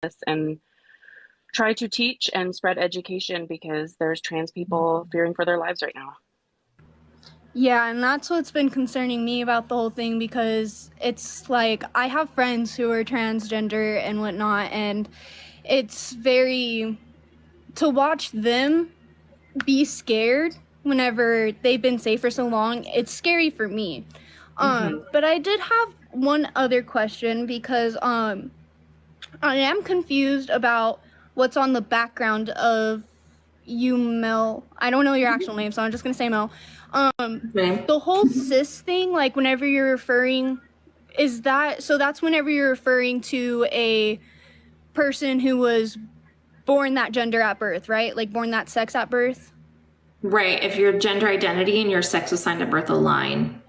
this and try to teach and spread education because there's trans people fearing for their lives right now. Yeah, and that's what's been concerning me about the whole thing because it's like I have friends who are transgender and whatnot, and it's very to watch them be scared whenever they've been safe for so long. It's scary for me. But I did have one other question because I am confused about what's on the background of you, Mel. I don't know your actual name, so I'm just gonna say Mel. Name. The whole cis thing, like whenever you're referring, is that so? That's whenever you're referring to a person who was born that gender at birth, right? Like born that sex at birth. Right. If your gender identity and your sex assigned at birth align,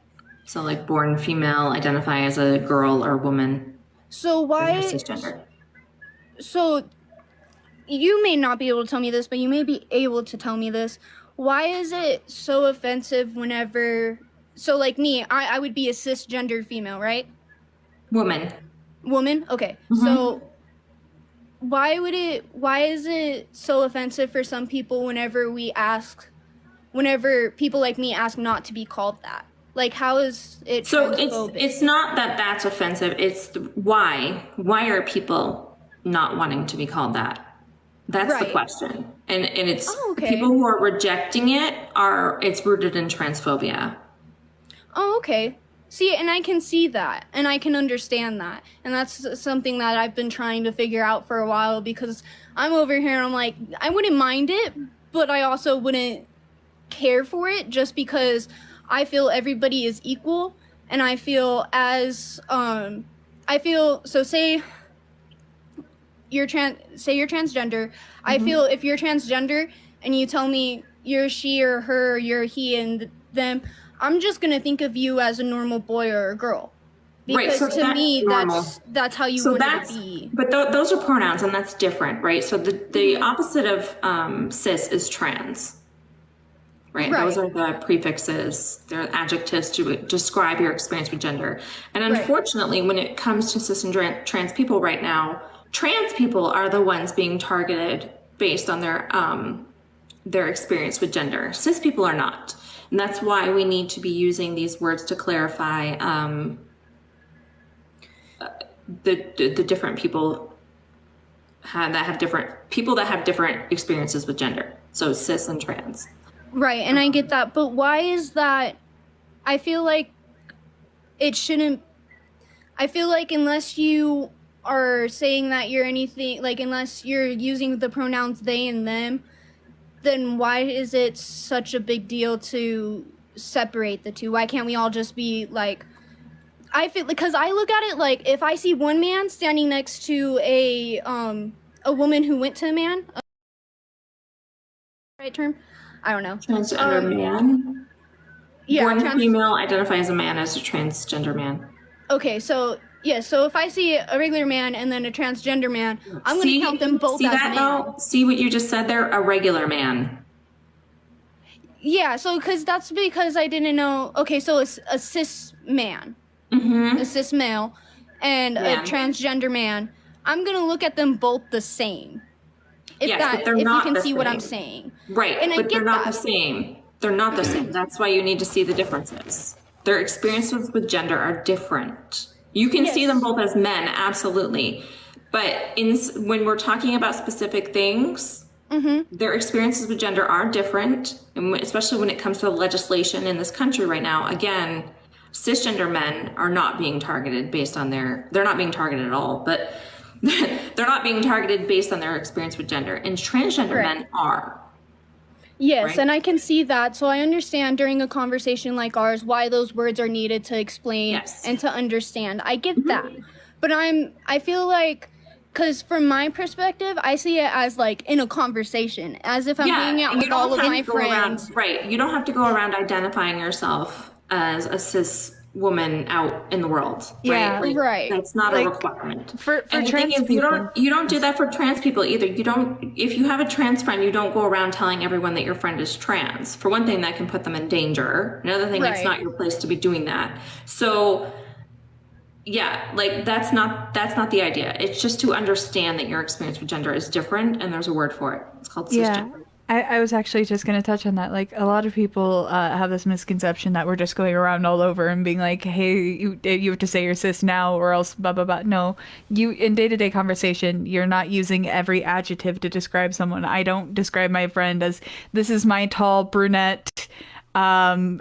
so like born female, identify as a girl or woman, So or why? cisgender. So you may not be able to tell me this, but you may be able to tell me this. Why is it so offensive whenever? So like me, I would be a cisgender female, right? Woman. Woman. Okay. So why is it so offensive for some people whenever people like me ask not to be called that? Like, how is it So transphobic? it's not that that's offensive. It's why. Why are people not wanting to be called that? That's the Right. question. And it's okay. people who are rejecting it's rooted in transphobia. Oh, okay. See, and I can see that, and I can understand that. And that's something that I've been trying to figure out for a while because I'm over here and I'm like, I wouldn't mind it, but I also wouldn't care for it just because I feel everybody is equal, and I feel so say you're transgender. I feel if you're transgender and you tell me you're she or her, or you're he and them, I'm just gonna think of you as a normal boy or a girl, because Right, so to me normal. that's how you would be. But those are pronouns, and that's different, right? So the opposite of cis is trans, right? Right. Those are the prefixes, they're adjectives to describe your experience with gender. And Right. unfortunately, when it comes to cis and trans people right now, trans people are the ones being targeted based on their experience with gender. Cis people are not. And that's why we need to be using these words to clarify the different people that have different experiences with gender. So cis and trans. Right, and I get that, but why is that? I feel like it shouldn't. I feel like unless you are saying that you're anything, like unless you're using the pronouns they and them, then why is it such a big deal to separate the two? Why can't we all just be like, I feel, because I look at it like if I see one man standing next to a woman who went to a man, right term? I don't know. Transgender man. Yeah, Born female, identify as a man, as a transgender man. Okay, so yeah, so if I see a regular man and then a transgender man, I'm going to count them both See as that men. though? See what you just said there? A regular man. Yeah, so that's because I didn't know. Okay, so it's a cis man, a cis male, and a transgender man. I'm going to look at them both the same. If you can see what I'm saying. Right, And but they're not the same. They're not the same. That's why you need to see the differences. Their experiences with gender are different. You can see them both as men, absolutely. But when we're talking about specific things, their experiences with gender are different. And especially when it comes to legislation in this country right now, again, cisgender men are not being targeted based on they're not being targeted at all, but they're not being targeted based on their experience with gender. And transgender men are. Yes, right? And I can see that. So I understand during a conversation like ours why those words are needed to explain and to understand. I get that. But I feel like, because from my perspective, I see it as like in a conversation, as if I'm hanging out with all of my friends. Right. You don't have to go around identifying yourself as a cis woman out in the world. Yeah, right. That's not a requirement. And the thing is, you don't do that for trans people either. If you have a trans friend, you don't go around telling everyone that your friend is trans. For one thing, that can put them in danger. Another thing, it's not your place to be doing that. So Yeah, like that's not the idea. It's just to understand that your experience with gender is different, and there's a word for it. It's called Yeah, cisgender. I was actually just going to touch on that. Like, a lot of people have this misconception that we're just going around all over and being like, hey, you have to say you're cis now or else blah, blah, blah. No, you, in day-to-day conversation, you're not using every adjective to describe someone. I don't describe my friend as, this is my tall brunette, um,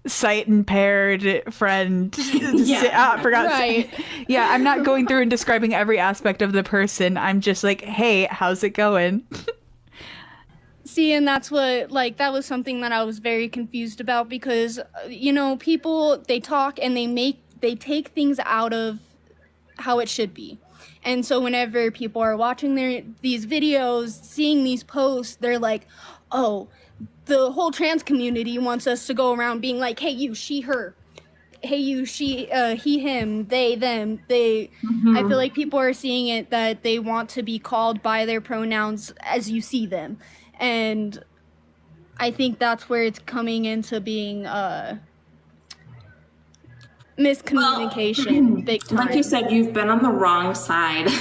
sight impaired friend. Yeah. I forgot. Right. Yeah, I'm not going through and describing every aspect of the person. I'm just like, hey, how's it going? See, and that's what, like, that was something that I was very confused about because, people, they talk and they take things out of how it should be. And so whenever people are watching these videos, seeing these posts, they're like, oh, the whole trans community wants us to go around being like, hey, you, she, her. Hey, you, she, he, him, they, them. I feel like people are seeing it that they want to be called by their pronouns as you see them. And I think that's where it's coming into being miscommunication, big time. Like you said, you've been on the wrong side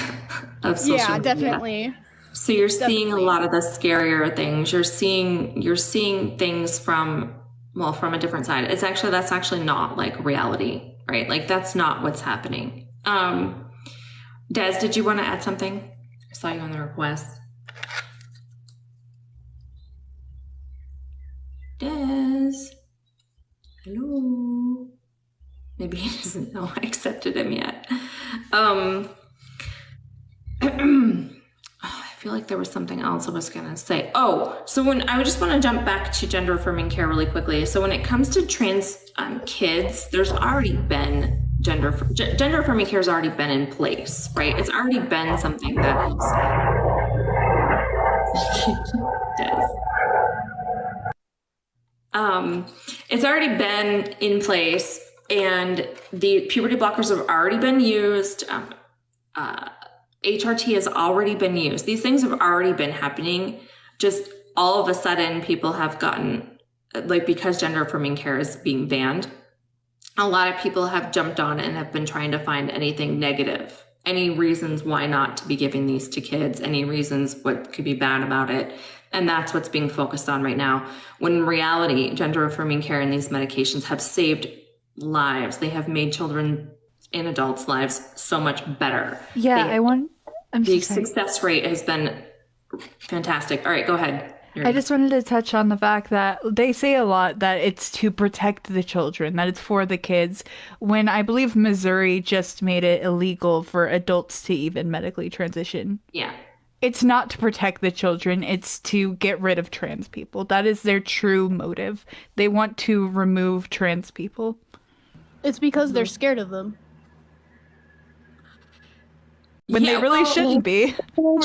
of social Yeah, media. definitely. So you're seeing a lot of the scarier things. You're seeing things from a different side. That's actually not like reality, right? Like that's not what's happening. Des, did you want to add something? I saw you on the request. Des. Hello. Maybe he doesn't know I accepted him yet. I feel like there was something else I was gonna say. Oh, so when I just want to jump back to gender affirming care really quickly. So when it comes to trans kids, there's already been gender affirming care has already been in place, right? It's already been something that is. It's already been in place, and the puberty blockers have already been used. HRT has already been used. These things have already been happening. Just all of a sudden, people have gotten, like, because gender affirming care is being banned, a lot of people have jumped on and have been trying to find anything negative, any reasons why not to be giving these to kids, any reasons what could be bad about it. And that's what's being focused on right now. When in reality, gender affirming care and these medications have saved lives. They have made children and adults' lives so much better. Yeah, The success rate has been fantastic. All right, go ahead. I just wanted to touch on the fact that they say a lot that it's to protect the children, that it's for the kids, when I believe Missouri just made it illegal for adults to even medically transition. Yeah. It's not to protect the children, it's to get rid of trans people. That is their true motive. They want to remove trans people. It's because they're scared of them. When they really shouldn't be.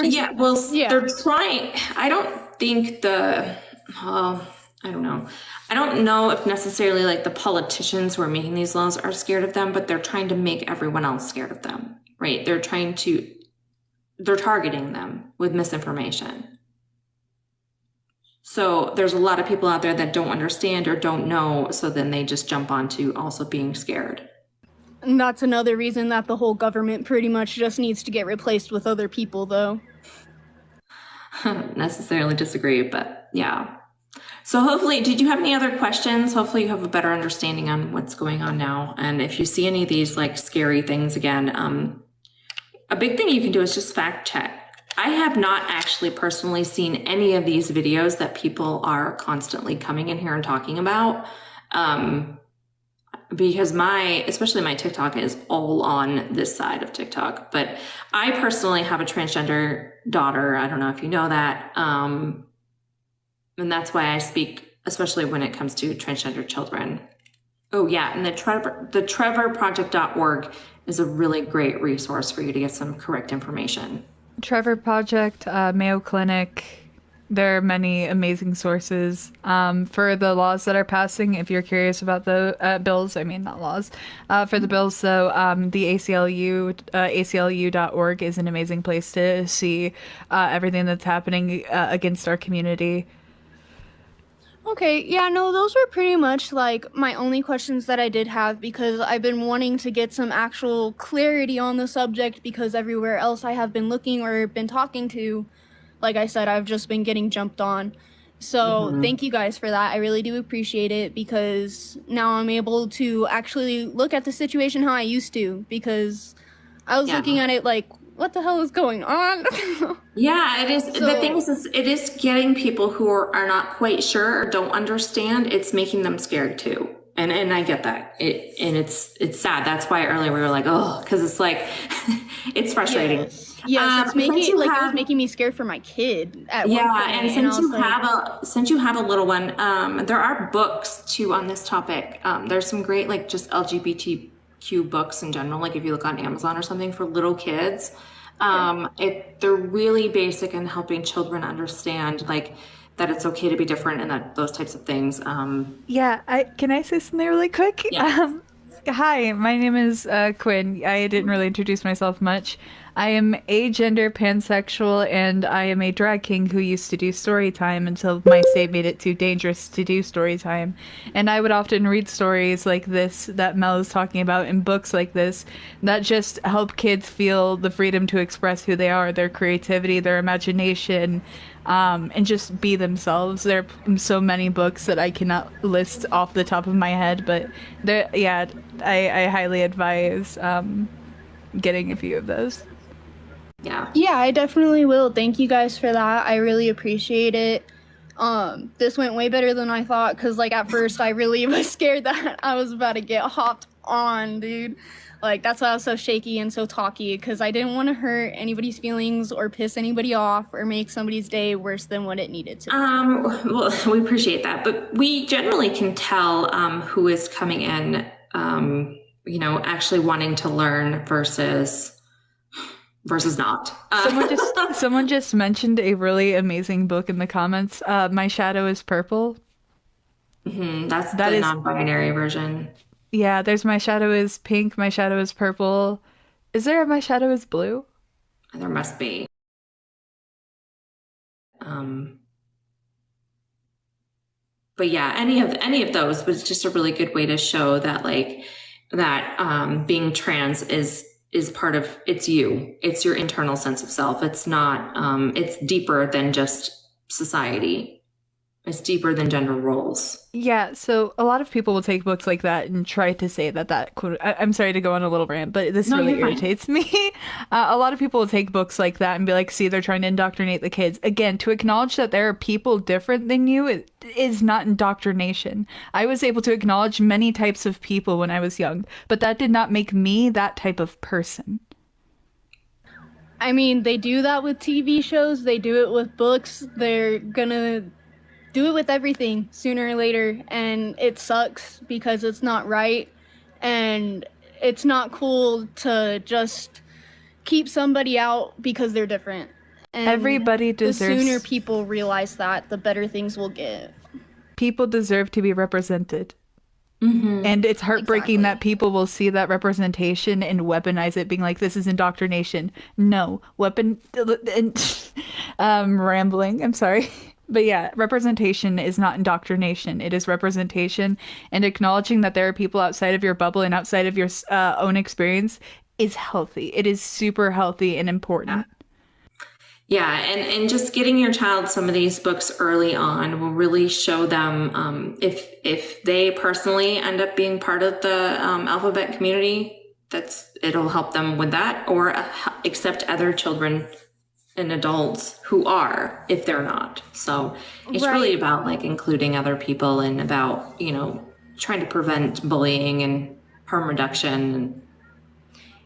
Yeah, they're trying. I don't think I don't know. I don't know if necessarily like the politicians who are making these laws are scared of them, but they're trying to make everyone else scared of them, right? They're targeting them with misinformation. So there's a lot of people out there that don't understand or don't know, so then they just jump onto also being scared. And that's another reason that the whole government pretty much just needs to get replaced with other people, though. I don't necessarily disagree, but yeah. So hopefully, did you have any other questions? Hopefully you have a better understanding on what's going on now. And if you see any of these like scary things again, a big thing you can do is just fact check. I have not actually personally seen any of these videos that people are constantly coming in here and talking about. Because especially my TikTok is all on this side of TikTok. But I personally have a transgender daughter. I don't know if you know that. And that's why I speak, especially when it comes to transgender children. Oh yeah, and the trevorproject.org is a really great resource for you to get some correct information. Trevor Project, Mayo Clinic. There are many amazing sources for the laws that are passing. If you're curious about the bills, I mean, not laws, for the bills. So the ACLU, ACLU.org is an amazing place to see everything that's happening against our community. Okay, yeah, no, those were pretty much like my only questions that I did have because I've been wanting to get some actual clarity on the subject because everywhere else I have been looking or been talking to, like I said, I've just been getting jumped on. So thank you guys for that. I really do appreciate it because now I'm able to actually look at the situation how I used to because I was looking Yeah. at it like, what the hell is going on? Yeah, it is. The So- thing is it is getting people who are not quite sure or don't understand. It's making them scared too. And I get that. It's sad. That's why earlier we were like, oh, because it's like, it's frustrating. Yes, it's making since you like it have- was making me scared for my kid at one Yeah, point, and I since you was like, since you have a little one, there are books too on this topic. There's some great like just LGBTQ books in general. Like if you look on Amazon or something for little kids, they're really basic in helping children understand like that it's okay to be different and that those types of things. Can I say something really quick? Yeah. Hi, my name is Quinn. I didn't really introduce myself much. I am agender, pansexual, and I am a drag king who used to do story time until my state made it too dangerous to do story time. And I would often read stories like this that Mel is talking about in books like this that just help kids feel the freedom to express who they are, their creativity, their imagination, and just be themselves. There are so many books that I cannot list off the top of my head, but I highly advise getting a few of those. yeah, I definitely will. Thank you guys for that. I really appreciate it. This went way better than I thought because like at first I really was scared that I was about to get hopped on, dude. Like that's why I was so shaky and so talky because I didn't want to hurt anybody's feelings or piss anybody off or make somebody's day worse than what it needed to. Well, we appreciate that, but we generally can tell who is coming in, actually wanting to learn versus not. Someone just mentioned a really amazing book in the comments. My Shadow is Purple. That's the non-binary version. Yeah, there's My Shadow is Pink, My Shadow is Purple. Is there a My Shadow is Blue? There must be. But yeah, any of those was just a really good way to show that being trans is part of it's your internal sense of self. It's not it's deeper than just society. It's deeper than gender roles. Yeah, so a lot of people will take books like that and try to say that quote. I'm sorry to go on a little rant, but this really irritates me. A lot of people will take books like that and be like, see, they're trying to indoctrinate the kids. Again, to acknowledge that there are people different than you is not indoctrination. I was able to acknowledge many types of people when I was young, but that did not make me that type of person. I mean, they do that with TV shows. They do it with books. They're gonna do it with everything sooner or later, and it sucks because it's not right and it's not cool to just keep somebody out because they're different. And everybody deserves, the sooner people realize that, the better things will get. People deserve to be represented. And it's heartbreaking that people will see that representation and weaponize it, being like, this is indoctrination. No, rambling, I'm sorry. But yeah, representation is not indoctrination. It is representation, and acknowledging that there are people outside of your bubble and outside of your own experience is healthy. It is super healthy and important. Yeah, and just getting your child some of these books early on will really show them if they personally end up being part of the alphabet community, it'll help them with that, or accept other children and adults who are, if they're not. So it's really about like including other people and about, trying to prevent bullying and harm reduction.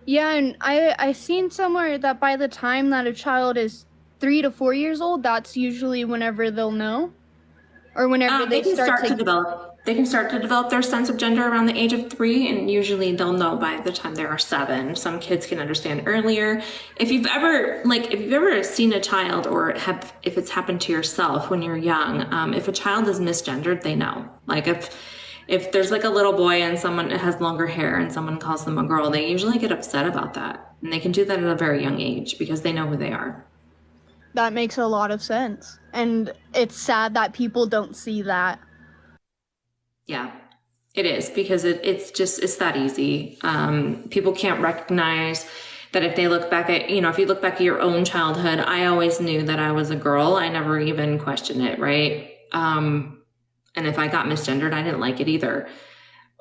Yeah, and I seen somewhere that by the time that a child is 3 to 4 years old, that's usually whenever they'll know, or whenever they can start to develop. They can start to develop their sense of gender around the age of 3, and usually they'll know by the time they are 7. Some kids can understand earlier. If you've ever seen a child, or if it's happened to yourself when you're young, if a child is misgendered, they know. Like if there's like a little boy and someone has longer hair and someone calls them a girl, they usually get upset about that, and they can do that at a very young age because they know who they are. That makes a lot of sense. And it's sad that people don't see that. Yeah, it is, because it's that easy. People can't recognize that if they look back at, if you look back at your own childhood. I always knew that I was a girl. I never even questioned it, right? And if I got misgendered, I didn't like it either.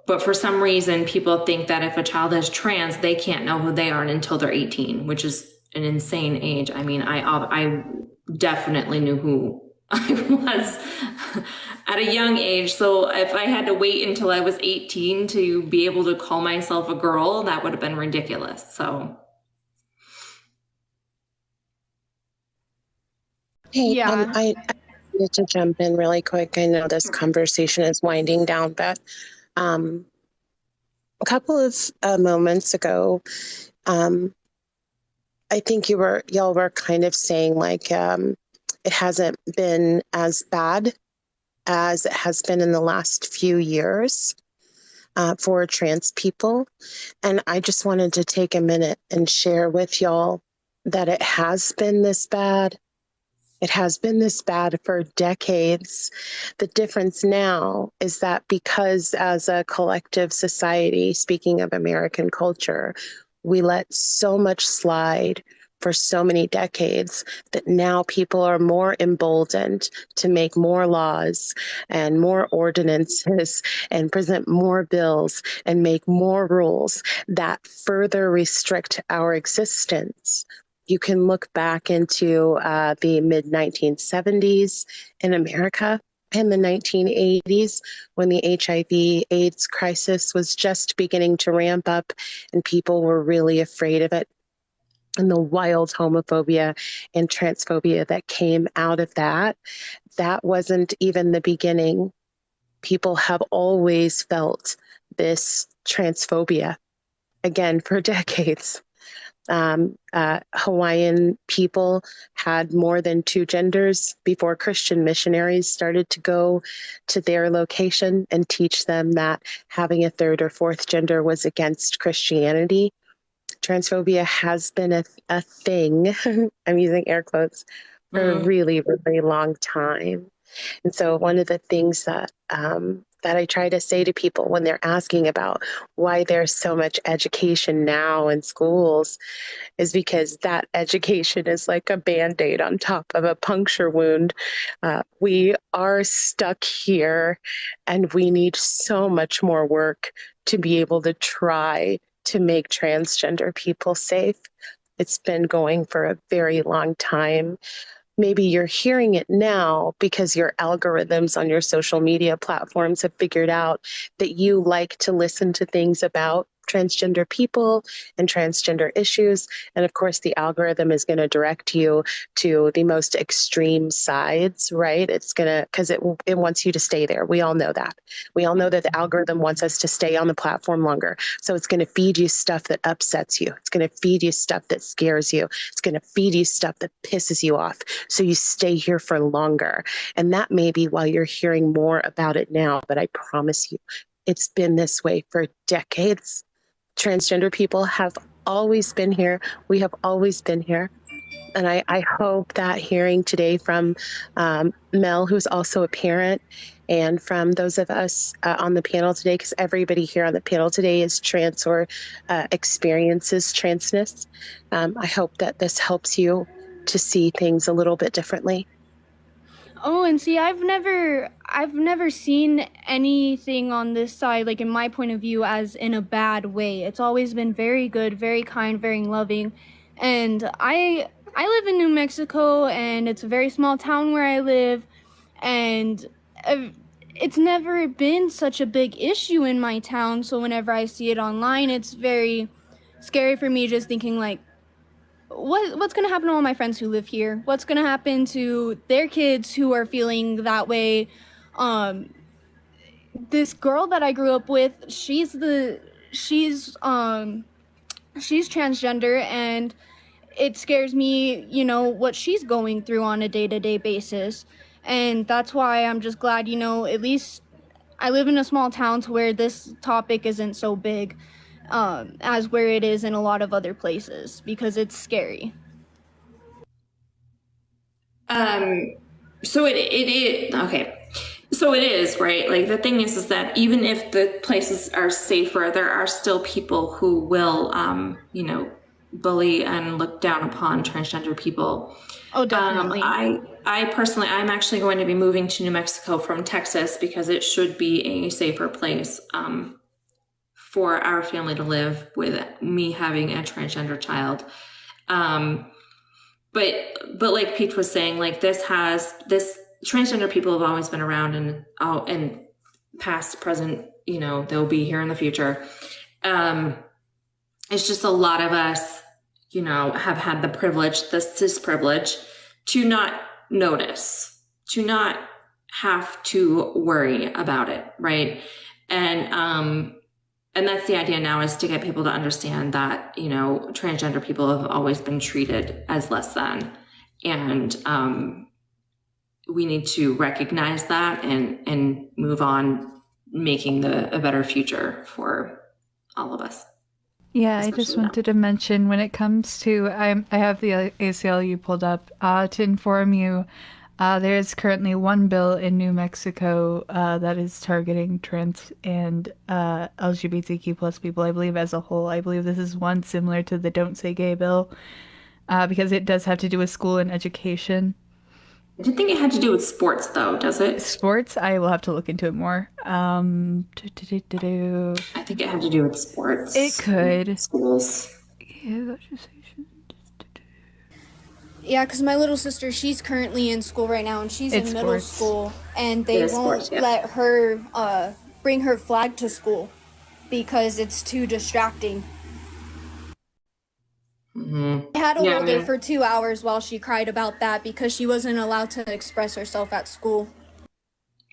But for some reason, people think that if a child is trans, they can't know who they are until they're 18, which is an insane age. I mean, I definitely knew who I was at a young age. So if I had to wait until I was 18 to be able to call myself a girl, that would have been ridiculous. So. Hey, Yeah. I wanted to jump in really quick. I know this conversation is winding down, but a couple of moments ago, I think y'all were kind of saying like it hasn't been as bad as it has been in the last few years for trans people. And I just wanted to take a minute and share with y'all that it has been this bad. It has been this bad for decades. The difference now is that because as a collective society, speaking of American culture, we let so much slide for so many decades that now people are more emboldened to make more laws and more ordinances and present more bills and make more rules that further restrict our existence. You can look back into the mid 1970s in America and the 1980s when the HIV/AIDS crisis was just beginning to ramp up and people were really afraid of it. And the wild homophobia and transphobia that came out of that wasn't even the beginning. People have always felt this transphobia, again, for decades. Hawaiian people had more than two genders before Christian missionaries started to go to their location and teach them that having a third or fourth gender was against Christianity. Transphobia has been a thing, I'm using air quotes, for a really, really long time. And so one of the things that I try to say to people when they're asking about why there's so much education now in schools is because that education is like a Band-Aid on top of a puncture wound. We are stuck here and we need so much more work to be able to try to make transgender people safe. It's been going for a very long time. Maybe you're hearing it now because your algorithms on your social media platforms have figured out that you like to listen to things about transgender people and transgender issues. And of course, the algorithm is going to direct you to the most extreme sides, right? It's going to, because it wants you to stay there. We all know that. We all know that the algorithm wants us to stay on the platform longer. So it's going to feed you stuff that upsets you. It's going to feed you stuff that scares you. It's going to feed you stuff that pisses you off. So you stay here for longer. And that may be why you're hearing more about it now. But I promise you, it's been this way for decades. Transgender people have always been here. We have always been here. And I hope that hearing today from Mel, who's also a parent, and from those of us on the panel today, because everybody here on the panel today is trans or experiences transness. I hope that this helps you to see things a little bit differently. Oh, and see, I've never seen anything on this side, like in my point of view, as in a bad way. It's always been very good, very kind, very loving. And I live in New Mexico, and it's a very small town where I live, and it's never been such a big issue in my town. So whenever I see it online, it's very scary for me, just thinking like, what's going to happen to all my friends who live here? What's going to happen to their kids who are feeling that way? This girl that I grew up with, she's transgender, and it scares me, what she's going through on a day-to-day basis. And that's why I'm just glad, at least I live in a small town to where this topic isn't so big. As where it is in a lot of other places, because it's scary. So it is okay. So it is, right? Like the thing is that even if the places are safer, there are still people who will, bully and look down upon transgender people. Oh, definitely. I personally, I'm actually going to be moving to New Mexico from Texas because it should be a safer place for our family to live with me having a transgender child. But like Peach was saying, like this transgender people have always been around and past, present, they'll be here in the future. It's just a lot of us, have had the privilege, the cis privilege, to not notice, to not have to worry about it, right? And that's the idea now, is to get people to understand that, transgender people have always been treated as less than. And we need to recognize that and move on, making a better future for all of us. Yeah, I just wanted to mention, when it comes to, I have the ACLU pulled up to inform you. There is currently one bill in New Mexico that is targeting trans and LGBTQ plus people, I believe, as a whole. I believe this is one similar to the Don't Say Gay bill, because it does have to do with school and education. I didn't think it had to do with sports, though, does it? Sports? I will have to look into it more. I think it had to do with sports. It could. Schools. Yeah, because my little sister, she's currently in school right now, and she's in middle school, and they won't let her bring her flag to school because it's too distracting. Mm-hmm. I had to hold her for 2 hours while she cried about that because she wasn't allowed to express herself at school.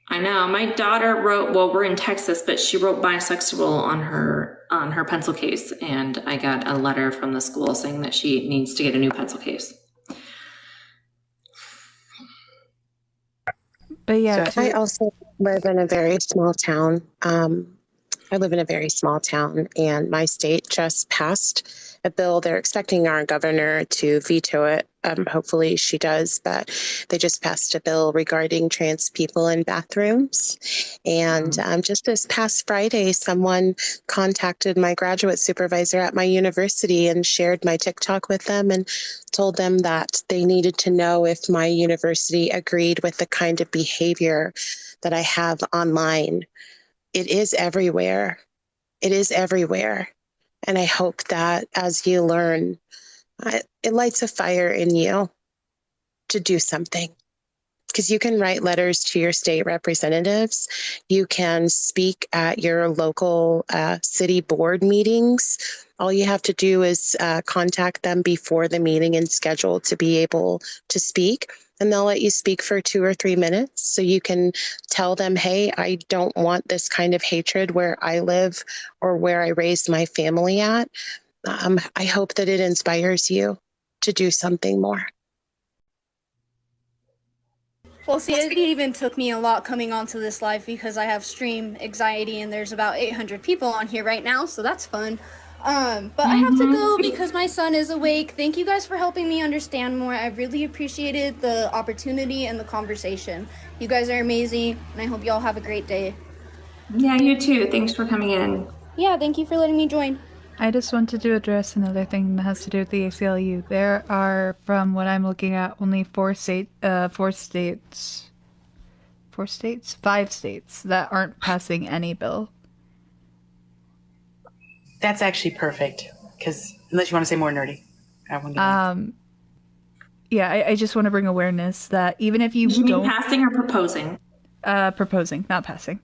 I know. My daughter wrote, well, we're in Texas, but she wrote bisexual on her pencil case, and I got a letter from the school saying that she needs to get a new pencil case. But yeah, so I also live in a very small town. I live in a very small town, and my state just passed a bill. They're expecting our governor to veto it. Hopefully she does, but they just passed a bill regarding trans people in bathrooms. And just this past Friday, someone contacted my graduate supervisor at my university and shared my TikTok with them and told them that they needed to know if my university agreed with the kind of behavior that I have online. It is everywhere. It is everywhere. And I hope that as you learn, it lights a fire in you to do something. Because you can write letters to your state representatives. You can speak at your local city board meetings. All you have to do is contact them before the meeting and schedule to be able to speak. And they'll let you speak for 2 or 3 minutes. So you can tell them, hey, I don't want this kind of hatred where I live or where I raised my family at. I hope that it inspires you to do something more. Well, see, it even took me a lot coming onto this live because I have stream anxiety and there's about 800 people on here right now, so that's fun. But I have to go because my son is awake. Thank you guys for helping me understand more. I really appreciated the opportunity and the conversation. You guys are amazing, and I hope you all have a great day. Yeah, you too. Thanks for coming in. Yeah, thank you for letting me join. I just wanted to address another thing that has to do with the ACLU. There are, from what I'm looking at, only 5 states that aren't passing any bill. That's actually perfect, because unless you want to say more nerdy, I won't. Yeah, I just want to bring awareness that even if you don't mean passing or proposing? Proposing, not passing.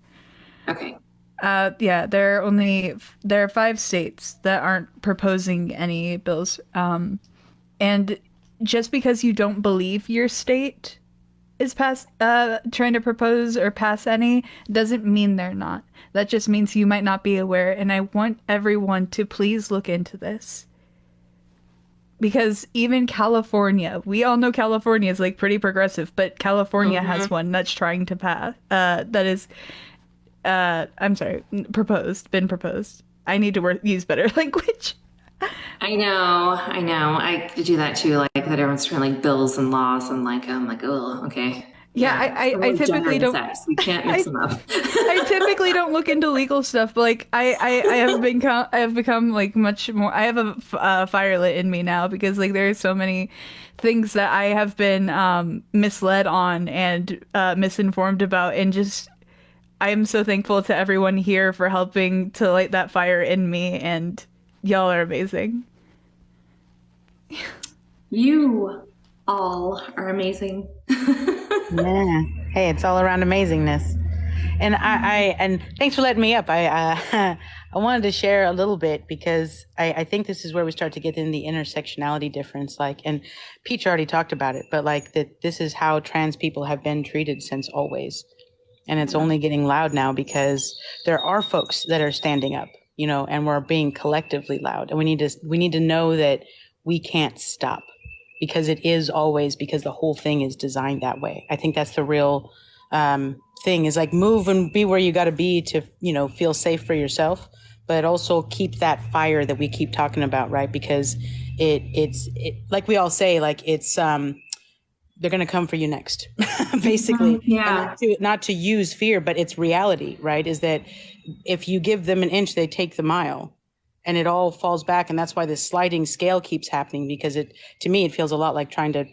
Okay. Yeah, there are 5 states that aren't proposing any bills. And just because you don't believe your state is trying to propose or pass any doesn't mean they're not. That just means you might not be aware. And I want everyone to please look into this. Because even California, we all know California is like pretty progressive, but California has one that's trying to pass, that is, been proposed. I need to use better language. I know, I know. I do that too, like that everyone's trying like bills and laws and like I'm like, oh, okay. Yeah, Yeah. So I like gender typically and don't. sex. We can't mix I them up. I typically don't look into legal stuff, but like I have become like much more. I have a fire lit in me now because like there are so many things that I have been misled on and misinformed about, and just I am so thankful to everyone here for helping to light that fire in me, and y'all are amazing. You all are amazing. Yeah. Hey, it's all around amazingness. And and thanks for letting me up. I wanted to share a little bit because I think this is where we start to get in the intersectionality difference. Like, and Peach already talked about it, but like that this is how trans people have been treated since always. And it's only getting loud now because there are folks that are standing up, and we're being collectively loud. And we need to know that we can't stop because it is always because the whole thing is designed that way. I think that's the real thing is like move and be where you got to be to, feel safe for yourself, but also keep that fire that we keep talking about, right? Because it's like we all say, like they're going to come for you next, basically. And Yeah. not to use fear, but it's reality, right? Is that if you give them an inch, they take the mile and it all falls back. And that's why this sliding scale keeps happening because to me, it feels a lot like trying to,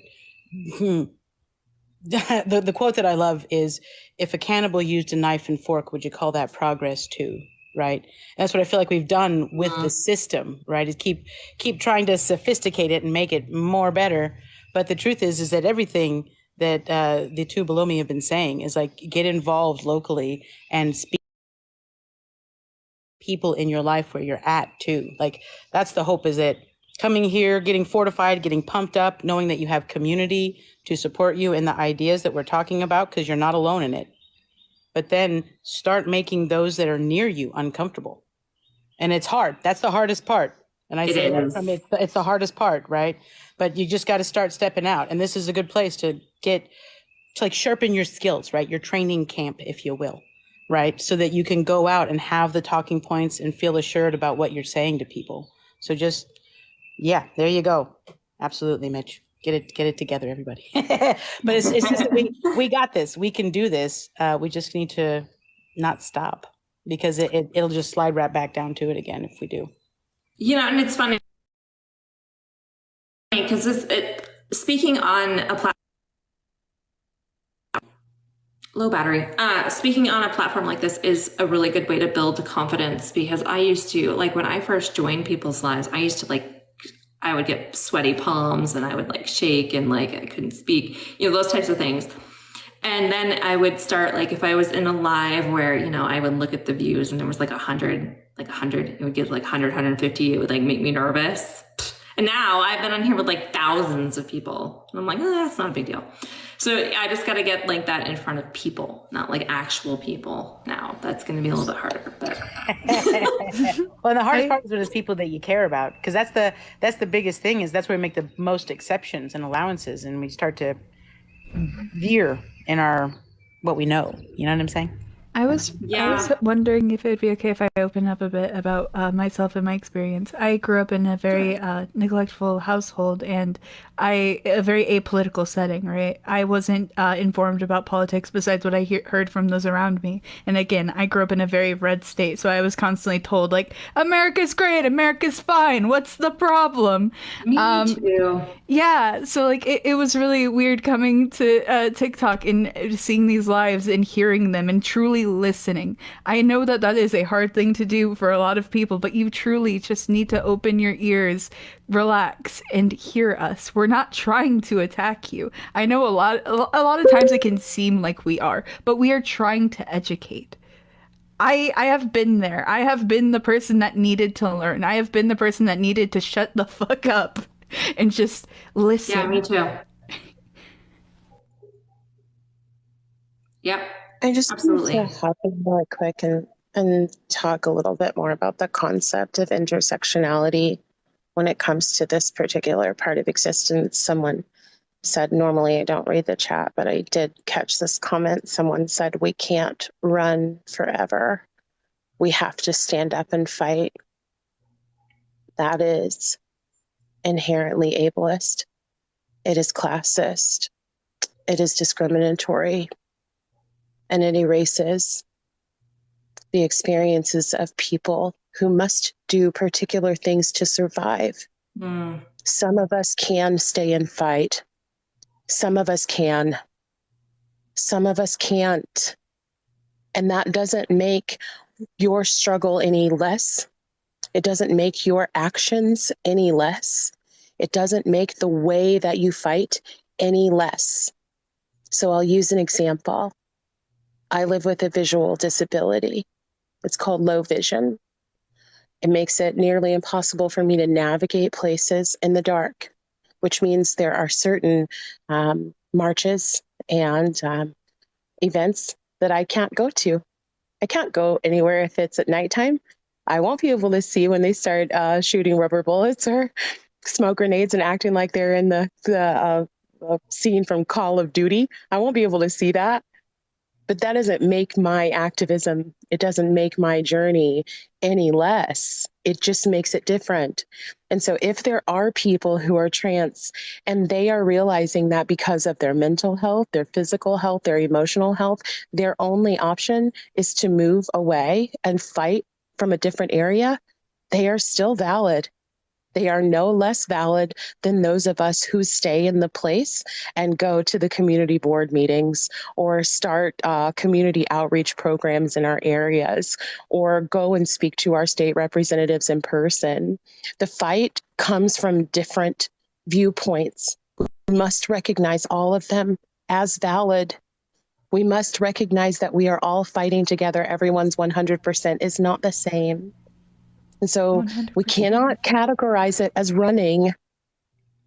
the quote that I love is, if a cannibal used a knife and fork, would you call that progress too? Right. And that's what I feel like we've done with the system, right? Is keep trying to sophisticate it and make it more better. But the truth is that everything that the two below me have been saying is like, get involved locally and speak people in your life where you're at too. Like that's the hope, is that coming here, getting fortified, getting pumped up, knowing that you have community to support you in the ideas that we're talking about, because you're not alone in it. But then start making those that are near you uncomfortable. And it's hard. That's the hardest part. And I It say that is. from it's the hardest part, right? But you just got to start stepping out. And this is a good place to like sharpen your skills, right? Your training camp, if you will, right? So that you can go out and have the talking points and feel assured about what you're saying to people. So just, yeah, there you go. Absolutely, Mitch. Get it together, everybody. But it's just that we got this. We can do this. We just need to not stop, because it'll just slide right back down to it again if we do. And it's funny because speaking on a platform, low battery. Speaking on a platform like this is a really good way to build confidence, because I used to, like, when I first joined people's lives, I used to I would get sweaty palms and I would like shake and like I couldn't speak, those types of things. And then I would start, like, if I was in a live where, I would look at the views and there was like 100, it would get like 100, 150. It would like make me nervous. And now I've been on here with like thousands of people. And I'm like, that's not a big deal. So I just got to get like that in front of people, not like actual people now. That's going to be a little bit harder. But well, the hardest part is when it's people that you care about, because that's the biggest thing, is that's where we make the most exceptions and allowances, and we start to veer in what we know. You know what I'm saying? I was wondering if it would be okay if I open up a bit about myself and my experience. I grew up in a very neglectful household, and a very apolitical setting, right? I wasn't informed about politics besides what I heard from those around me. And again, I grew up in a very red state, so I was constantly told, like, America's great, America's fine, what's the problem? Me too. Yeah, so like it was really weird coming to TikTok and seeing these lives and hearing them and truly listening. I know that that is a hard thing to do for a lot of people, but you truly just need to open your ears, relax, and hear us. We're not trying to attack you. I know a lot of times it can seem like we are, but we are trying to educate. I have been there. I have been the person that needed to learn. I have been the person that needed to shut the fuck up and just listen. Yeah, me too. Yep. I just Absolutely. want to hop in really quick and talk a little bit more about the concept of intersectionality when it comes to this particular part of existence. Someone said, normally I don't read the chat, but I did catch this comment. Someone said, we can't run forever. We have to stand up and fight. that is inherently ableist. It is classist. It is discriminatory. And it erases the experiences of people who must do particular things to survive. Some of us can stay and fight. Some of us can. Some of us can't. And that doesn't make your struggle any less. It doesn't make your actions any less. It doesn't make the way that you fight any less. So I'll use an example. I live with a visual disability. It's called low vision. It makes it nearly impossible for me to navigate places in the dark, which means there are certain marches and events that I can't go to. I can't go anywhere if it's at nighttime. I won't be able to see when they start shooting rubber bullets or smoke grenades and acting like they're in the scene from Call of Duty. I won't be able to see that. But that doesn't make my activism, it doesn't make my journey any less. It just makes it different. And so if there are people who are trans and they are realizing that because of their mental health, their physical health, their emotional health, their only option is to move away and fight from a different area, they are still valid. They are no less valid than those of us who stay in the place and go to the community board meetings or start community outreach programs in our areas or go and speak to our state representatives in person. The fight comes from different viewpoints. We must recognize all of them as valid. We must recognize that we are all fighting together. Everyone's 100% is not the same. And so 100%. we cannot categorize it as running.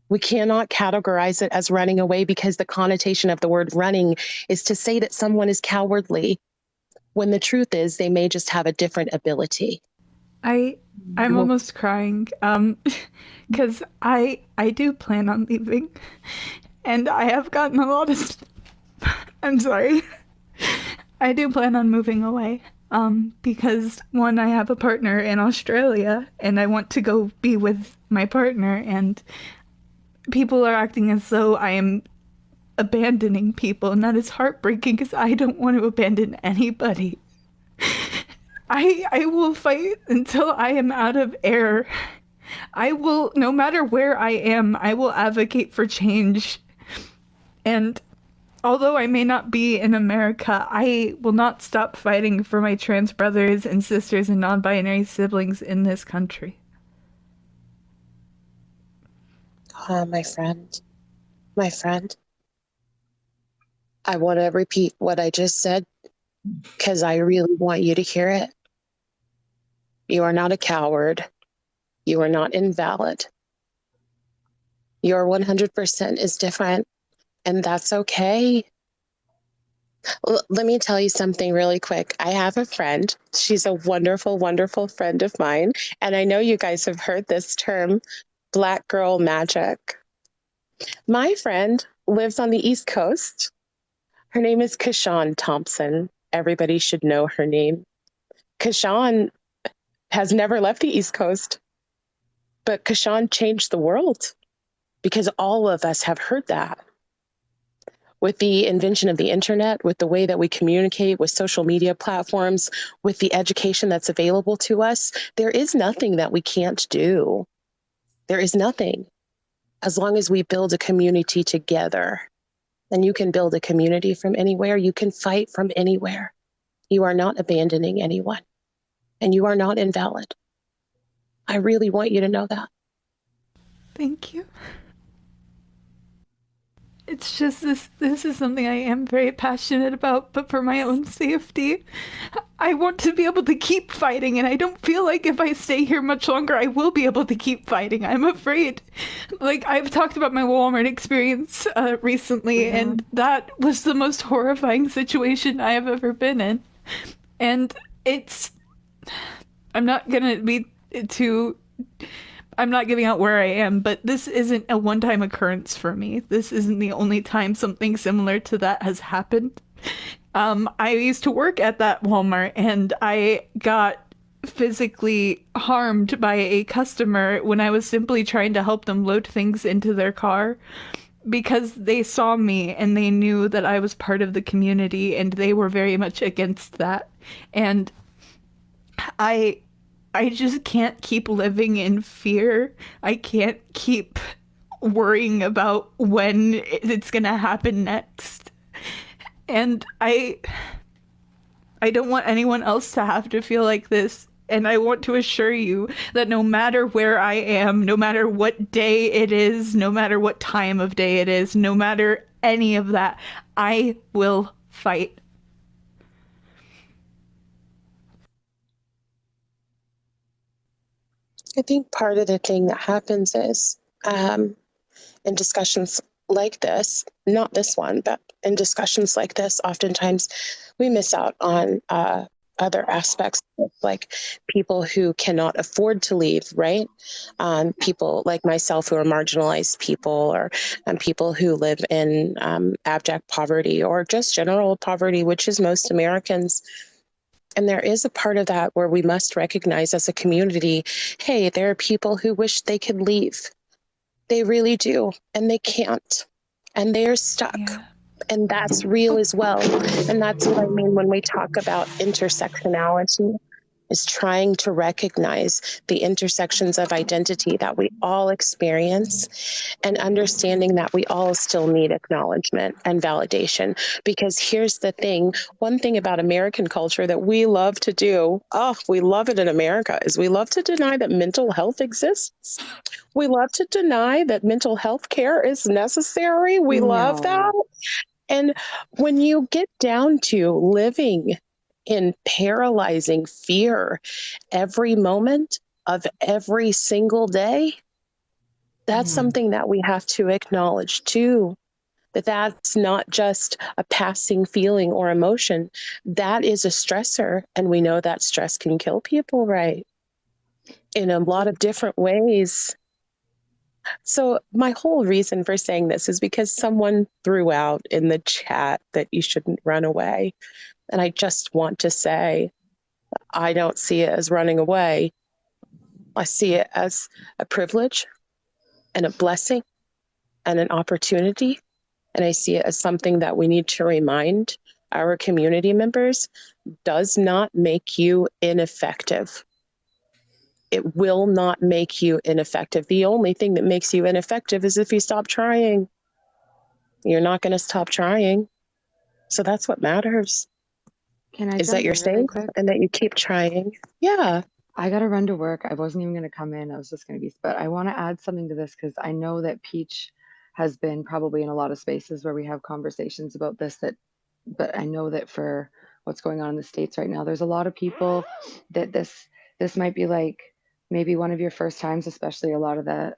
We cannot categorize it as running away because the connotation of the word running is to say that someone is cowardly, when the truth is they may just have a different ability. I'm almost crying because I do plan on leaving, and I have gotten a lot of I'm sorry. I do plan on moving away. Because one, I have a partner in Australia and I want to go be with my partner, and people are acting as though I am abandoning people, and that is heartbreaking because I don't want to abandon anybody. I will fight until I am out of air. I will, no matter where I am, I will advocate for change. And although I may not be in America, I will not stop fighting for my trans brothers and sisters and non-binary siblings in this country. My friend, I want to repeat what I just said because I really want you to hear it. You are not a coward. You are not invalid. Your 100% is different, and that's okay. Let me tell you something really quick. I have a friend. She's a wonderful, wonderful friend of mine. And I know you guys have heard this term, Black girl magic. My friend lives on the East Coast. Her name is Kashawn Thompson. Everybody should know her name. Kashawn has never left the East Coast, but Kashawn changed the world because all of us have heard that. With the invention of the internet, with the way that we communicate, with social media platforms, with the education that's available to us, there is nothing that we can't do. There is nothing. As long as we build a community together, and you can build a community from anywhere, you can fight from anywhere. You are not abandoning anyone, and you are not invalid. I really want you to know that. Thank you. It's just this is something I am very passionate about, but for my own safety, I want to be able to keep fighting, and I don't feel like if I stay here much longer, I will be able to keep fighting. I'm afraid. Like, I've talked about my Walmart experience recently, and that was the most horrifying situation I have ever been in. And I'm not gonna be I'm not giving out where I am, but this isn't a one-time occurrence for me. This isn't the only time something similar to that has happened. I used to work at that Walmart, and I got physically harmed by a customer when I was simply trying to help them load things into their car, because they saw me and they knew that I was part of the community and they were very much against that. And I I just can't keep living in fear. I can't keep worrying about when it's going to happen next. And I don't want anyone else to have to feel like this. And I want to assure you that no matter where I am, no matter what day it is, no matter what time of day it is, no matter any of that, I will fight. I think part of the thing that happens is in discussions like this, not this one, but in discussions like this, oftentimes we miss out on other aspects, like people who cannot afford to leave, right? People like myself who are marginalized people, or people who live in abject poverty or just general poverty, which is most Americans. And there is a part of that where we must recognize as a community, hey, there are people who wish they could leave. They really do, and they can't, and they're stuck. Yeah. And that's real as well. And that's what I mean when we talk about intersectionality, is trying to recognize the intersections of identity that we all experience, and understanding that we all still need acknowledgement and validation. Because here's the thing, one thing about American culture that we love to do, we love it in America, is we love to deny that mental health exists. We love to deny that mental health care is necessary. We love that. And when you get down to living in paralyzing fear every moment of every single day, that's something that we have to acknowledge too. That's not just a passing feeling or emotion. That is a stressor. And we know that stress can kill people, right? In a lot of different ways. So my whole reason for saying this is because someone threw out in the chat that you shouldn't run away. And I just want to say, I don't see it as running away. I see it as a privilege and a blessing and an opportunity. And I see it as something that we need to remind our community members does not make you ineffective. It will not make you ineffective. The only thing that makes you ineffective is if you stop trying. You're not going to stop trying. So that's what matters. Can I is jump that you're in really safe quick? and that you keep trying. Yeah. I got to run to work. I wasn't even going to come in. I was just going to be, but I want to add something to this because I know that Peach has been probably in a lot of spaces where we have conversations about this, but I know that for what's going on in the States right now, there's a lot of people that this might be like maybe one of your first times, especially a lot of the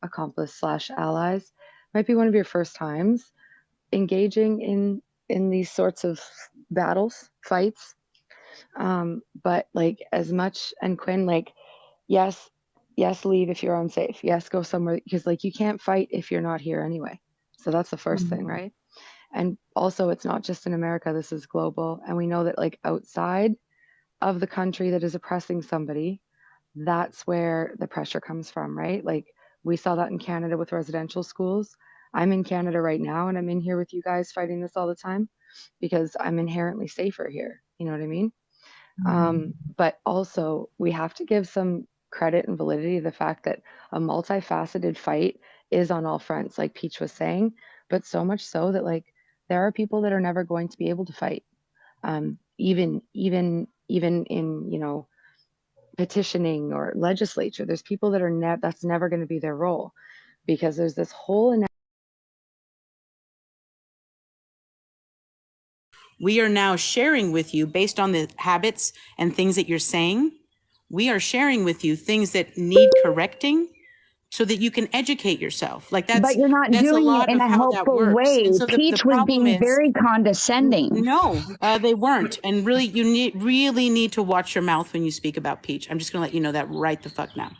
accomplice / allies, might be one of your first times engaging in these sorts of battles, fights. But like as much, and Quinn, like, yes, leave if you're unsafe. Yes, go somewhere, because like you can't fight if you're not here anyway. So that's the first thing, right? And also, it's not just in America, this is global. And we know that like outside of the country that is oppressing somebody, that's where the pressure comes from, right? Like we saw that in Canada with residential schools. I'm in Canada right now, and I'm in here with you guys fighting this all the time because I'm inherently safer here. You know what I mean? But also, we have to give some credit and validity to the fact that a multifaceted fight is on all fronts, like Peach was saying, but so much so that like there are people that are never going to be able to fight, even in petitioning or legislature. There's people that are that's never going to be their role, because there's this whole We are now sharing with you, based on the habits and things that you're saying, we are sharing with you things that need correcting so that you can educate yourself. Like But you're not that's a doing it lot in of a how that helpful works. way. And so the Peach was problem being is, very condescending. no, they weren't. And really, you really need to watch your mouth when you speak about Peach. I'm just going to let you know that right the fuck now.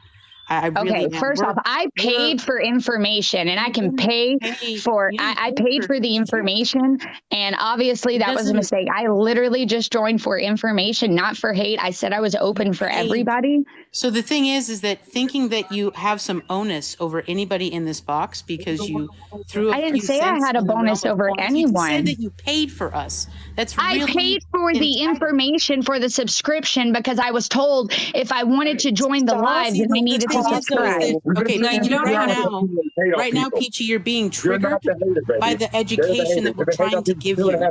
I really Okay, am. first off, I paid for information, and I can pay for, I paid for the information, and obviously that was a mistake. I literally just joined for information, not for hate. I said I was open for everybody. So the thing is that thinking that you have some onus over anybody in this box because you threw I didn't say I had a bonus over anyone. You said that you paid for us. That's really I paid for the information for the subscription because I was told if I wanted to join the live, then I needed to subscribe. Okay, right now, Peachy, you're being triggered by the education that we're trying to give you.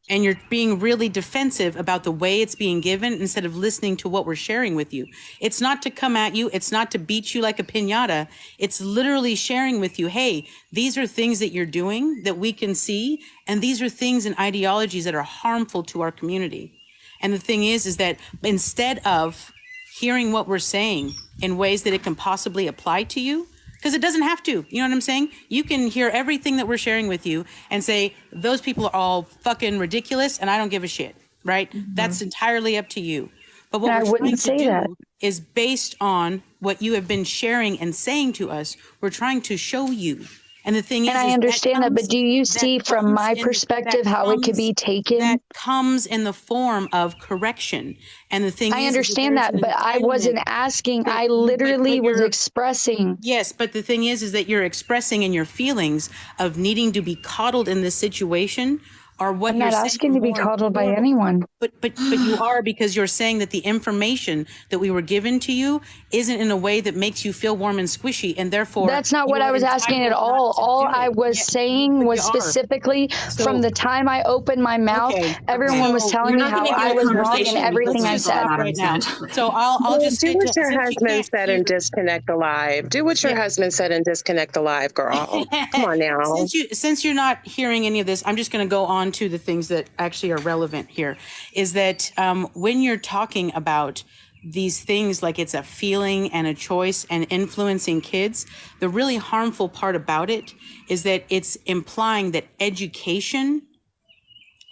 And you're being really defensive about the way it's being given instead of listening to what we're sharing with you. It's not to come at you. It's not to beat you like a piñata. It's literally sharing with you, hey, these are things that you're doing that we can see. And these are things and ideologies that are harmful to our community. And the thing is that instead of hearing what we're saying in ways that it can possibly apply to you, because it doesn't have to, you know what I'm saying? You can hear everything that we're sharing with you and say, those people are all fucking ridiculous and I don't give a shit, right? Mm-hmm. That's entirely up to you. But what we're trying to do is based on what you have been sharing and saying to us, we're trying to show you. And the thing is, I understand that, but do you see from my perspective how it could be taken? That comes in the form of correction. And the thing is, I understand that, but I wasn't asking. I literally was expressing. Yes, but the thing is that you're expressing in your feelings of needing to be coddled in this situation. Or what I'm not asking to be coddled by anyone. But you are, because you're saying that the information that we were given to you isn't in a way that makes you feel warm and squishy, and therefore that's not what I was asking at all. All I was saying was specifically from the time I opened my mouth, everyone was telling me how I was wrong in everything I said. Right now. So I'll just do what your husband said and disconnect the live. Do what your husband said and disconnect the live, girl. Come on now. Since you're not hearing any of this, I'm just going to go on to the things that actually are relevant here. Is that when you're talking about these things like it's a feeling and a choice and influencing kids, the really harmful part about it is that it's implying that education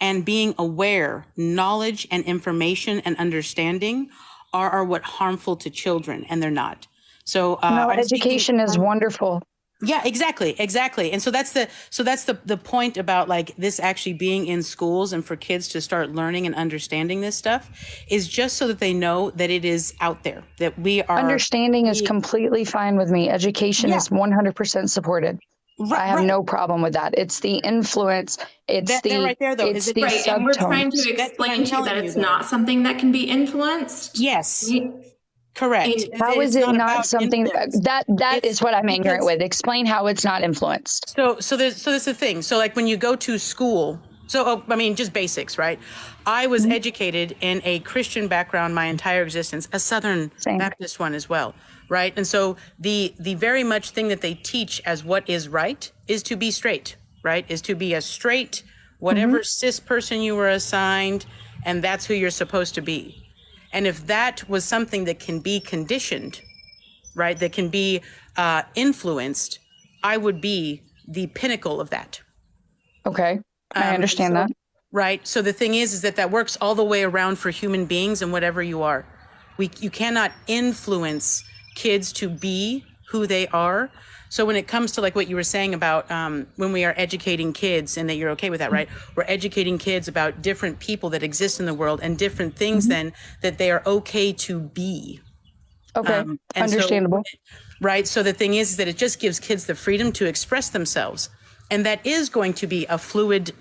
and being aware, knowledge and information and understanding are what harmful to children, and they're not. So no, education is wonderful. Yeah, exactly. And so that's the point about like this actually being in schools and for kids to start learning and understanding this stuff is just so that they know that it is out there, that we are. Understanding is completely fine with me. Education is 100% supported. I have no problem with that. It's the influence. It's the right there, though. It's is it the right? subtones. And we're trying to explain to you that it's not something that can be influenced. Yes. Correct. How is it not something that is what I'm ignorant with? Explain how it's not influenced. So there's the thing. So like when you go to school, just basics, right? I was educated in a Christian background my entire existence, a Southern Baptist one as well, right? And so the very much thing that they teach as what is right is to be straight, right? Is to be a straight, whatever cis person you were assigned, and that's who you're supposed to be. And if that was something that can be conditioned, right, that can be influenced, I would be the pinnacle of that. Okay, I understand that. Right. So the thing is that works all the way around for human beings and whatever you are. You cannot influence kids to be who they are. So when it comes to like what you were saying about when we are educating kids, and that you're okay with that, right? We're educating kids about different people that exist in the world and different things then that they are okay to be. Okay, understandable. Right. So the thing is that it just gives kids the freedom to express themselves. And that is going to be a fluid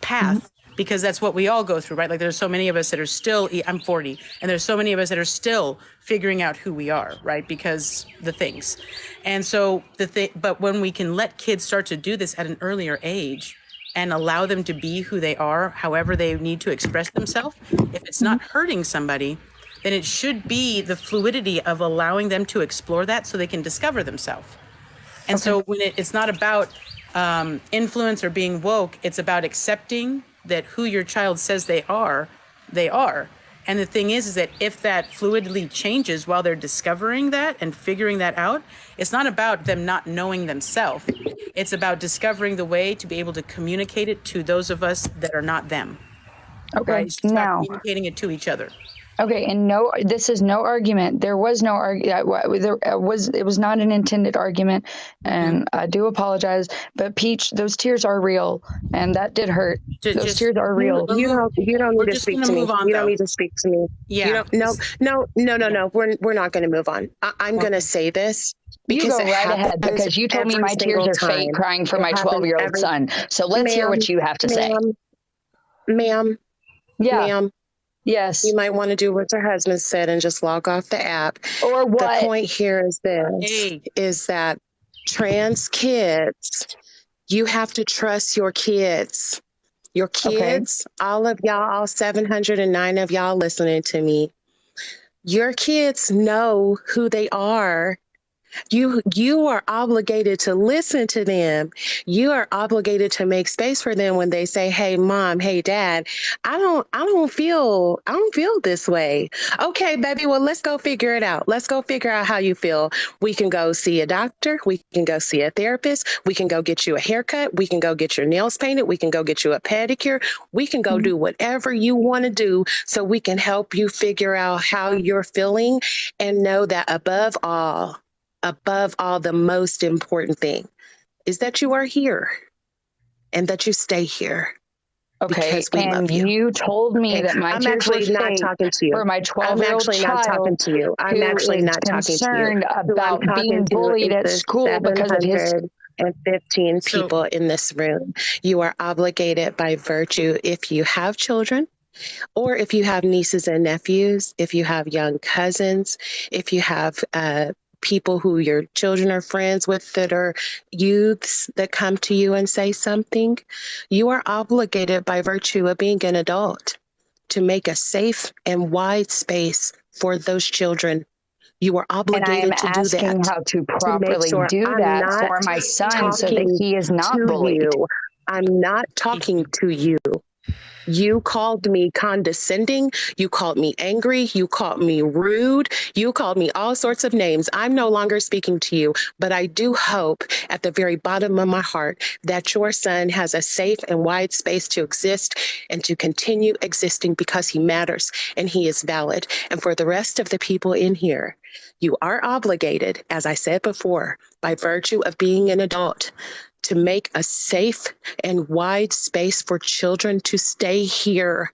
path. Because that's what we all go through, right? Like there's so many of us that are still, I'm 40, and there's so many of us that are still figuring out who we are, right? Because the things. And so but when we can let kids start to do this at an earlier age and allow them to be who they are, however they need to express themselves, if it's not hurting somebody, then it should be the fluidity of allowing them to explore that so they can discover themselves. And so when it's not about influence or being woke, it's about accepting that who your child says they are. And the thing is that if that fluidly changes while they're discovering that and figuring that out, it's not about them not knowing themselves. It's about discovering the way to be able to communicate it to those of us that are not them. Okay. Right? It's about communicating it to each other. Okay, and no, this is no argument. There was no argument. It was not an intended argument, and I do apologize. But Peach, those tears are real, and that did hurt. Those tears are real. You don't need to speak to me. You don't need to speak to me. Yeah. You don't. No. We're not going to move on. I'm going to say this. You go right ahead, because you told me my tears are fake crying for my 12-year-old son. So let's hear what you have to say. Ma'am. Yeah. Ma'am. Yes. You might want to do what your husband said and just log off the app. Or what? The point here is this, is that trans kids, you have to trust your kids. Your kids, all of y'all, all 709 of y'all listening to me, your kids know who they are. You are obligated to listen to them. You are obligated to make space for them when they say, "Hey, mom, hey, dad, I don't feel this way." Okay, baby, well, let's go figure it out. Let's go figure out how you feel. We can go see a doctor. We can go see a therapist. We can go get you a haircut. We can go get your nails painted. We can go get you a pedicure. We can go do whatever you want to do so we can help you figure out how you're feeling, and know that above all, the most important thing is that you are here and that you stay here. Okay, because we love you. You told me that my I'm tears were actually not fake talking to you. for my 12-year-old I'm actually not talking to you. I'm actually not talking to you. Concerned about being bullied at school because of his. 715 people in this room. You are obligated by virtue, if you have children, or if you have nieces and nephews, if you have young cousins, if you have people who your children are friends with that are youths that come to you and say something, you are obligated by virtue of being an adult to make a safe and wide space for those children. You are obligated to do that. And I am asking how to properly do that for my son so that he is not bullied. I'm not talking to you. You called me condescending. You called me angry. You called me rude. You called me all sorts of names. I'm no longer speaking to you, but I do hope at the very bottom of my heart that your son has a safe and wide space to exist and to continue existing, because he matters and he is valid. And for the rest of the people in here, you are obligated, as I said before, by virtue of being an adult, to make a safe and wide space for children to stay here,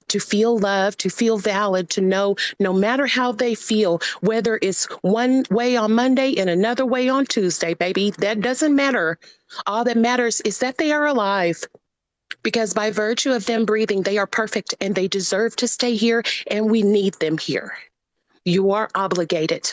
to feel loved, to feel valid, to know no matter how they feel, whether it's one way on Monday and another way on Tuesday, baby, that doesn't matter. All that matters is that they are alive, because by virtue of them breathing, they are perfect and they deserve to stay here, and we need them here. You are obligated.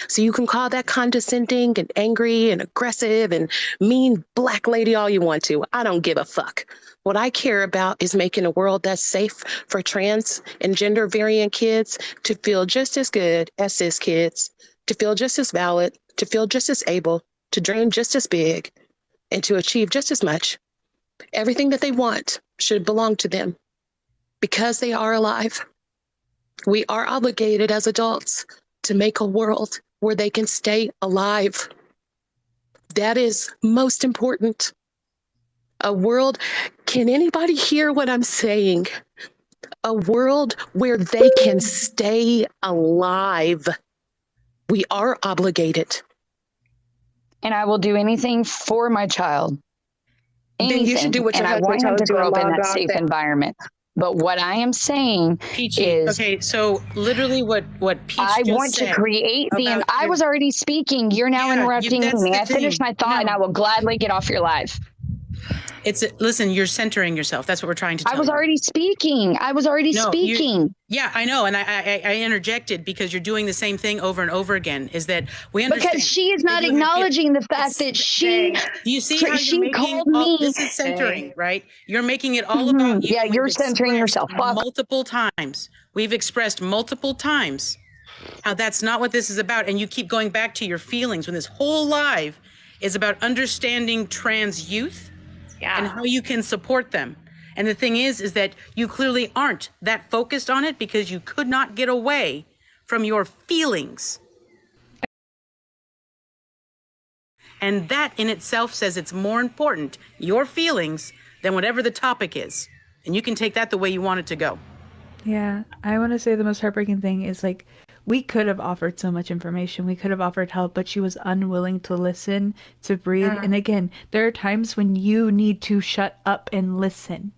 So you can call that condescending and angry and aggressive and mean black lady all you want to. I don't give a fuck. What I care about is making a world that's safe for trans and gender variant kids to feel just as good as cis kids, to feel just as valid, to feel just as able, to dream just as big, and to achieve just as much. Everything that they want should belong to them because they are alive. We are obligated as adults to make a world where they can stay alive. That is most important. A world, can anybody hear what I'm saying? A world where they can stay alive. We are obligated. And I will do anything for my child. Anything. Then you should do what your husband told you. And I want him to grow up in that safe that environment. But what I am saying is, okay, so literally what Peach I just want said to create the. I was already speaking. You're now interrupting me. May I finish my thought, and I will gladly get off your live. Listen, you're centering yourself. That's what we're trying to tell you. I was already speaking. Yeah, I know. And I interjected because you're doing the same thing over and over again. Is that we understand. Because she is not acknowledging the fact that she. Do you see how you're making all, this is centering, right? You're making it all about you. Yeah, you're centering yourself. Multiple times. We've expressed multiple times how that's not what this is about. And you keep going back to your feelings when this whole live is about understanding trans youth. Yeah. And how you can support them. And the thing is that you clearly aren't that focused on it because you could not get away from your feelings. And that in itself says it's more important, your feelings, than whatever the topic is. And you can take that the way you want it to go. Yeah, I want to say the most heartbreaking thing is like we could have offered so much information. We could have offered help, but she was unwilling to listen, to breathe. Yeah. And again, there are times when you need to shut up and listen.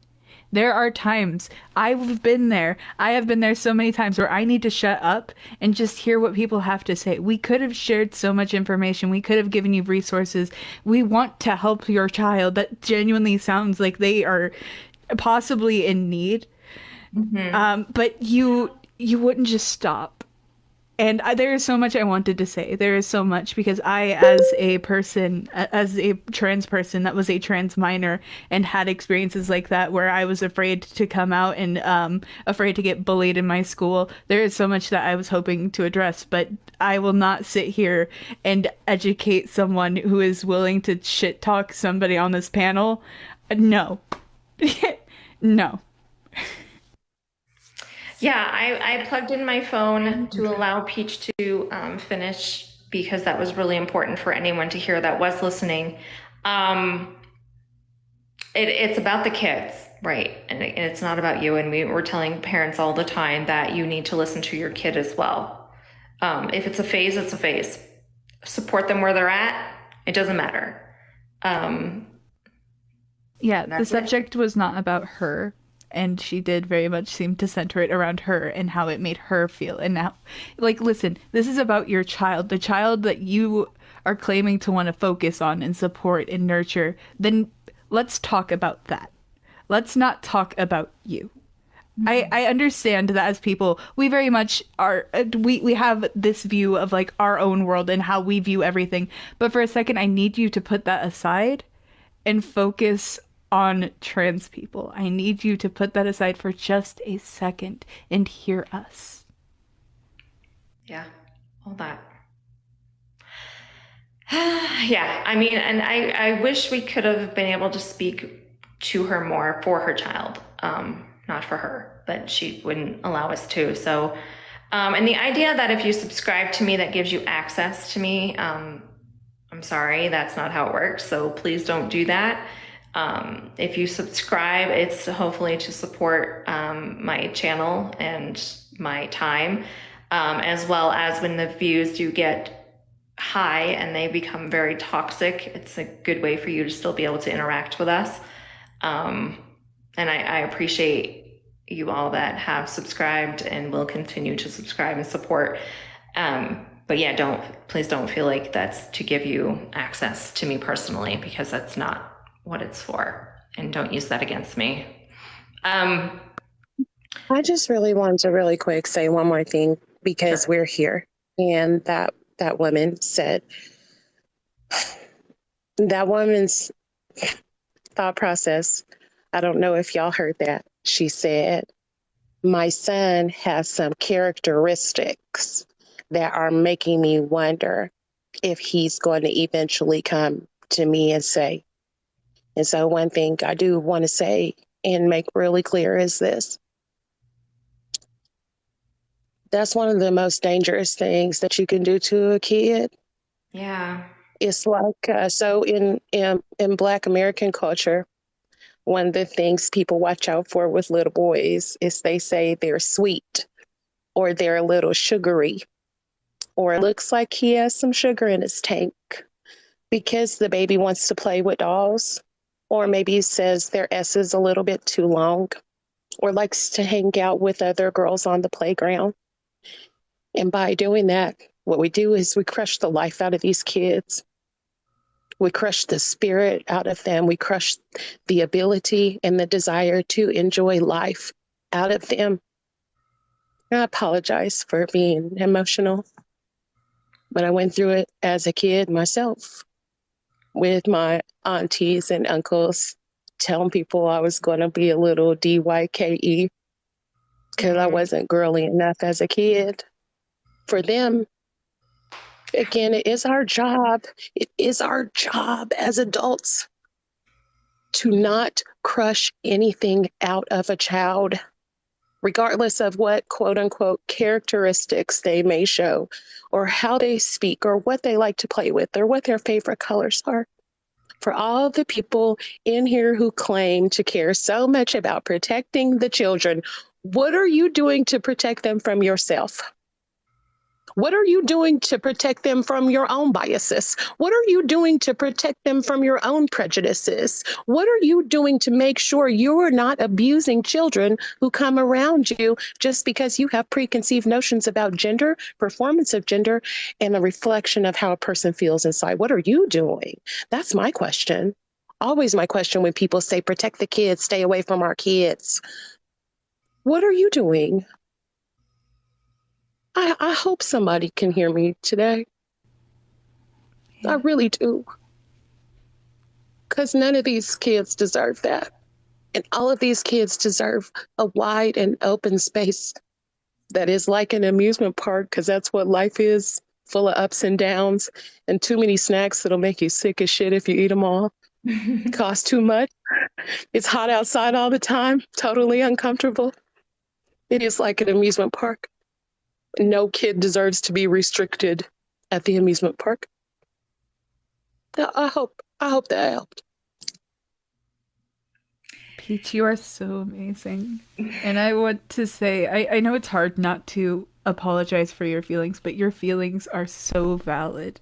There are times I've been there. I have been there so many times where I need to shut up and just hear what people have to say. We could have shared so much information. We could have given you resources. We want to help your child. That genuinely sounds like they are possibly in need. But you wouldn't just stop. And there is so much I wanted to say. There is so much because I, as a person, as a trans person that was a trans minor and had experiences like that where I was afraid to come out and afraid to get bullied in my school, there is so much that I was hoping to address. But I will not sit here and educate someone who is willing to shit talk somebody on this panel. No. No. Yeah, I plugged in my phone to allow Peach to finish because that was really important for anyone to hear that was listening. It's about the kids, right? And it's not about you. And we're telling parents all the time that you need to listen to your kid as well. If it's a phase, it's a phase. Support them where they're at. It doesn't matter. Yeah, the subject was not about her. And she did very much seem to center it around her and how it made her feel. And now, like, listen, this is about your child, the child that you are claiming to want to focus on and support and nurture. Then let's talk about that. Let's not talk about you. I understand that as people, we very much are, we have this view of like our own world and how we view everything. But for a second, I need you to put that aside and focus on trans people. I need you to put that aside for just a second and hear us. Yeah, all that. Yeah, I mean, and I wish we could have been able to speak to her more for her child, not for her, but she wouldn't allow us to. So, and the idea that if you subscribe to me, that gives you access to me, I'm sorry, that's not how it works. So please don't do that. If you subscribe, it's hopefully to support my channel and my time, as well as when the views do get high and they become very toxic, it's a good way for you to still be able to interact with us. And I appreciate you all that have subscribed and will continue to subscribe and support. But yeah, please don't feel like that's to give you access to me personally, because that's not what it's for, and don't use that against me. I just really wanted to really quick say one more thing because Sure. we're here, and that woman said, that woman's thought process, I don't know if y'all heard that. She said, my son has some characteristics that are making me wonder if he's going to eventually come to me and say. And so one thing I do want to say and make really clear is this. That's one of the most dangerous things that you can do to a kid. Yeah. It's like, so in Black American culture, one of the things people watch out for with little boys is they say they're sweet or they're a little sugary, or it looks like he has some sugar in his tank because the baby wants to play with dolls. Or maybe he says their S is a little bit too long, or likes to hang out with other girls on the playground. And by doing that, what we do is we crush the life out of these kids. We crush the spirit out of them. We crush the ability and the desire to enjoy life out of them. I apologize for being emotional, but I went through it as a kid myself, with my aunties and uncles telling people I was going to be a little DYKE because I wasn't girly enough as a kid. For them, again, it is our job. It is our job as adults to not crush anything out of a child, regardless of what quote unquote characteristics they may show, or how they speak, or what they like to play with, or what their favorite colors are. For all the people in here who claim to care so much about protecting the children, What are you doing to protect them from yourself? What are you doing to protect them from your own biases? What are you doing to protect them from your own prejudices? What are you doing to make sure you're not abusing children who come around you just because you have preconceived notions about gender, performance of gender, and a reflection of how a person feels inside? What are you doing? That's my question. Always my question when people say, protect the kids, stay away from our kids. What are you doing? I hope somebody can hear me today. I really do. Because none of these kids deserve that. And all of these kids deserve a wide and open space that is like an amusement park, because that's what life is, full of ups and downs, and too many snacks that'll make you sick as shit if you eat them all. Cost too much. It's hot outside all the time, totally uncomfortable. It is like an amusement park. No kid deserves to be restricted at the amusement park. I hope that helped. Peach, you are so amazing. And I want to say, I know it's hard not to apologize for your feelings, but your feelings are so valid.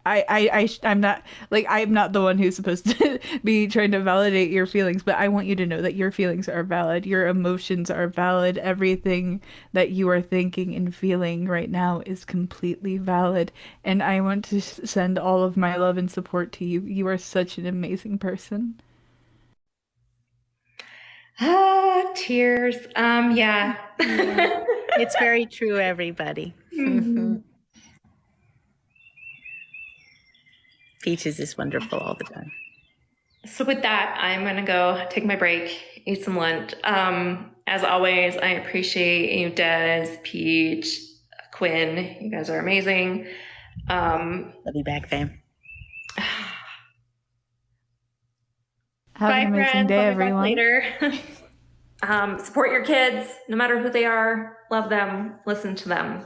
I'm not like, I'm not the one who's supposed to be trying to validate your feelings, but I want you to know that your feelings are valid. Your emotions are valid. Everything that you are thinking and feeling right now is completely valid. And I want to send all of my love and support to you. You are such an amazing person. Tears. Yeah. It's very true, everybody. Mhm. Peaches is wonderful all the time. So with that, I'm gonna go take my break, eat some lunch. As always, I appreciate you, Des, Peach, Quinn. You guys are amazing. Love you back, fam. Have Bye, an amazing friends. day, I'll be back everyone. later. Support your kids, no matter who they are. Love them. Listen to them.